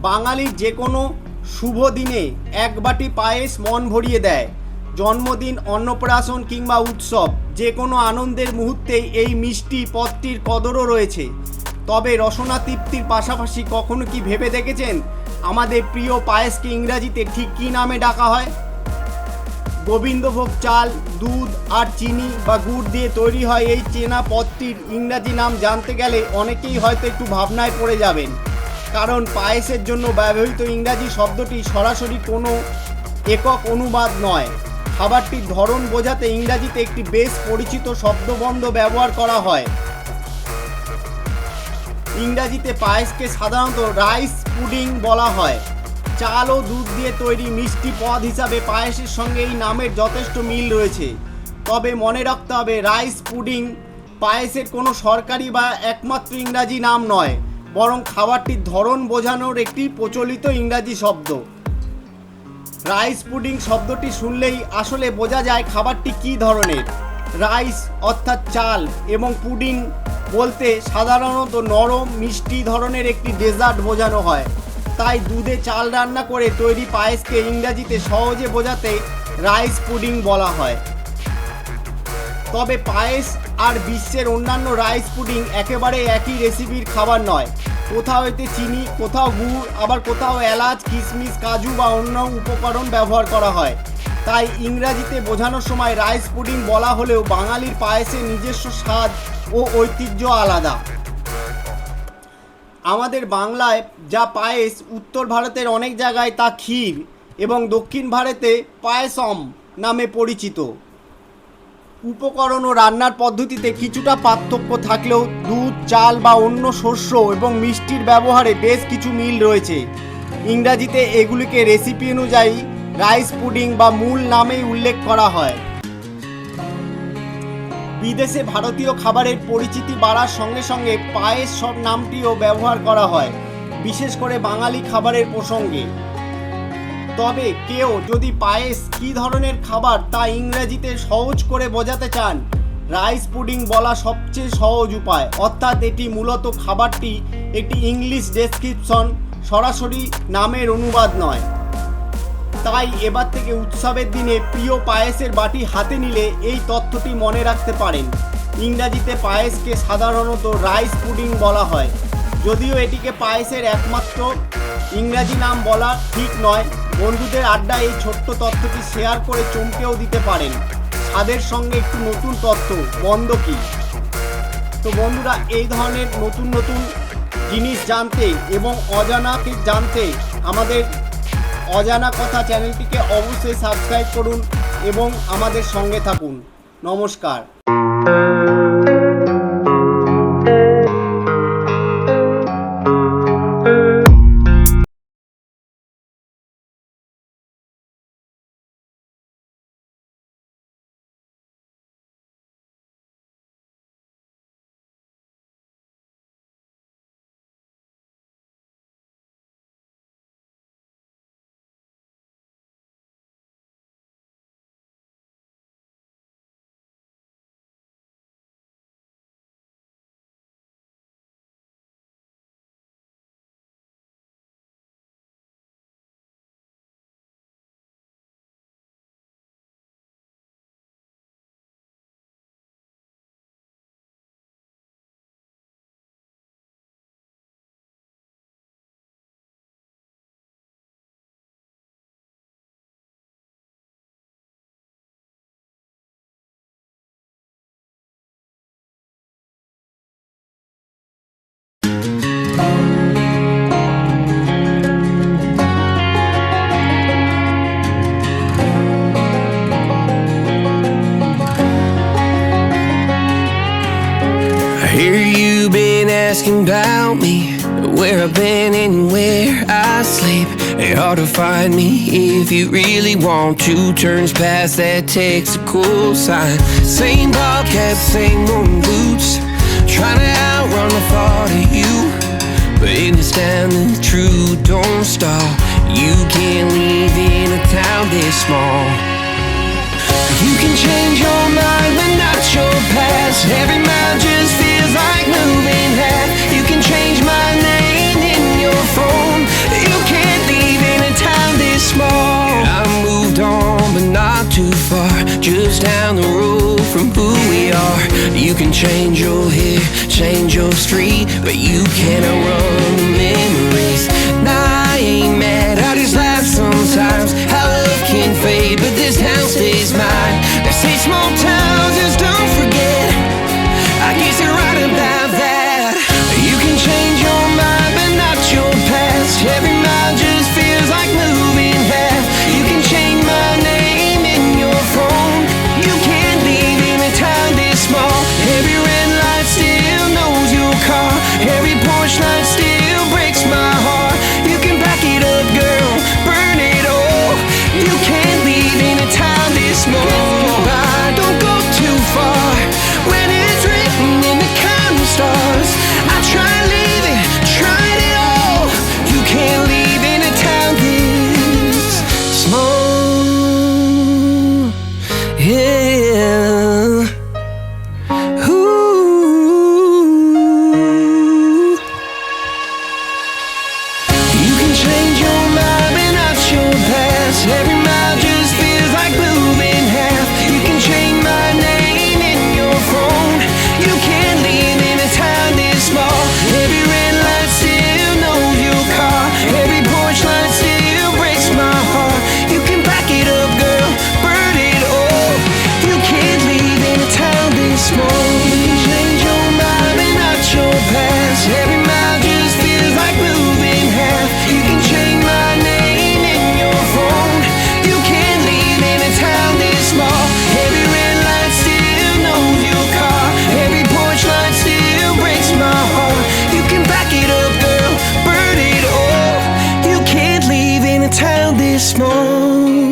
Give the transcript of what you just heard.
বাঙালির যে কোনো শুভ দিনে এক বাটি পায়েস মন ভরিয়ে দেয়। জন্মদিন, অন্নপ্রাশন কিংবা উৎসব, যে কোনো আনন্দের মুহূর্তেই এই মিষ্টি পদটির কদরও রয়েছে। তবে রসনা তৃপ্তির পাশাপাশি কখনো কি ভেবে দেখেছেন আমাদের প্রিয় পায়েসকে ইংরাজিতে ঠিক কী নামে ডাকা হয়? গোবিন্দভোগ চাল, দুধ আর চিনি বা গুড় দিয়ে তৈরি হয় এই চেনা পদটির ইংরাজি নাম জানতে গেলে অনেকেই হয়তো একটু ভাবনায় পড়ে যাবেন, কারণ পায়েসের জন্য ব্যবহৃত ইংরাজি শব্দটি সরাসরি কোনো একক অনুবাদ নয়। খাবারটির ধরন বোঝাতে ইংরাজিতে একটি বেশ পরিচিত শব্দবন্ধ ব্যবহার করা হয়। ইংরাজিতে পায়েসকে সাধারণত রাইস পুডিং বলা হয়। চাল ও দুধ দিয়ে তৈরি মিষ্টি পদ হিসাবে পায়েসের সঙ্গে এই নামের যথেষ্ট মিল রয়েছে। তবে মনে রাখতে হবে, রাইস পুডিং পায়েসের কোনো সরকারি বা একমাত্র ইংরাজি নাম নয়, বরং খাবারটির ধরন বোঝানোর একটি প্রচলিত ইংরাজি শব্দ। রাইস পুডিং শব্দটি শুনলেই আসলে বোঝা যায় খাবারটি কী ধরনের। রাইস অর্থাৎ চাল এবং পুডিং বলতে সাধারণত নরম মিষ্টি ধরনের একটি ডেজার্ট বোঝানো হয়। তাই দুধে চাল রান্না করে তৈরি পায়েসকে ইংরাজিতে সহজে বোঝাতে রাইস পুডিং বলা হয়। তবে পায়েস আর বিশ্বের অন্যান্য রাইস পুডিং একেবারে একই রেসিপির খাবার নয়। কোথাও এতে চিনি, কোথাও গুড়, আবার কোথাও এলাচ, কিশমিশ, কাজু বা অন্য উপকরণ ব্যবহার করা হয়। তাই ইংরাজিতে বোঝানোর সময় রাইস পুডিং বলা হলেও বাঙালির পায়েসের নিজস্ব স্বাদ ও ঐতিহ্য আলাদা। আমাদের বাংলায় যা পায়েস, উত্তর ভারতের অনেক জায়গায় তা ক্ষীর এবং দক্ষিণ ভারতে পায়েসম নামে পরিচিত। উপকরণ ও রান্নার পদ্ধতিতে কিছুটা পার্থক্য থাকলেও দুধ, চাল বা অন্য শস্য এবং মিষ্টির ব্যবহারে বেশ কিছু মিল রয়েছে। ইংরাজিতে এগুলিকে রেসিপি অনুযায়ী রাইস পুডিং বা মূল নামেই উল্লেখ করা হয়। বিদেশে ভারতীয় খাবারের পরিচিতি বাড়ার সঙ্গে সঙ্গে পায়েস সব নামটিও ব্যবহার করা হয়, বিশেষ করে বাঙালি খাবারের প্রসঙ্গে। তবে কেউ যদি পায়েস কী ধরনের খাবার তা ইংরেজিতে সহজ করে বোঝাতে চান, রাইস পুডিং বলা সবচেয়ে সহজ উপায়। অর্থাৎ এটি মূলত খাবারটি একটি ইংলিশ ডেসক্রিপশন, সরাসরি নামের অনুবাদ নয়। তাই এবার থেকে উৎসবের দিনে প্রিয় পায়েসের বাটি হাতে নিলে এই তথ্যটি মনে রাখতে পারেন। ইংরাজিতে পায়েসকে সাধারণত রাইস পুডিং বলা হয়, যদিও এটিকে পায়েসের একমাত্র ইংরাজি নাম বলা ঠিক নয়। বন্ধুদের আড্ডায় এই ছোট্ট তথ্যটি শেয়ার করে চমকেও দিতে পারেন। স্বাদের সঙ্গে একটু নতুন তথ্য, মন্দ কি? তো বন্ধুরা, এই ধরনের নতুন নতুন জিনিস জানতে এবং অজানাকে জানতে আমাদের অজানা কথা চ্যানেলটিকে অবশ্যই সাবস্ক্রাইব করুন এবং আমাদের সঙ্গে থাকুন। নমস্কার। Hear you been asking about me, where I've been and where I sleep. It's hard to find me if you really want to. Turns past that takes a cool sign. Same ball cap, same old boots, trying to outrun the thought of you. But in this town the truth don't stop. You can't live in a town this small. You can change your mind but not your past. Every mile just feels like moving half. You can change my name in your phone. You just down the road from who we are. You can change your hair, change your street, but you cannot run the memories. Nah, I ain't mad, I just laugh sometimes. How love can fade, but this town stays mine. They say small towns just don't forget. I guess you're right about that. You can change your mind, but not your past. Every mile just feels like moving half. You can change my name in your phone. You can't leave in a town this small. Every red light still knows your car. Every porch light still breaks my heart. You can back it up, girl, burn it all. You can't leave in a town this small. Don't go too far when it's written in the counting stars. I tried leaving, tried it all. You can't leave in a town this small. Yeah. Ooh. You can change your mind, but not your past. Every mile just feels like moving half. You can change my name in your phone. You can't leave in a town this small. Every red light still knows your car. Every porch light still breaks my heart. You can back it up, girl, burn it all. You can't leave in a town this small. You can change your mind, but not your past. Every mile just feels like moving half. You can change my name in your phone. You can't leave in a town this small. Every red light still knows your car. Every porch light still breaks my heart. You can back it up, girl, burn it all. You can't leave in a town this small.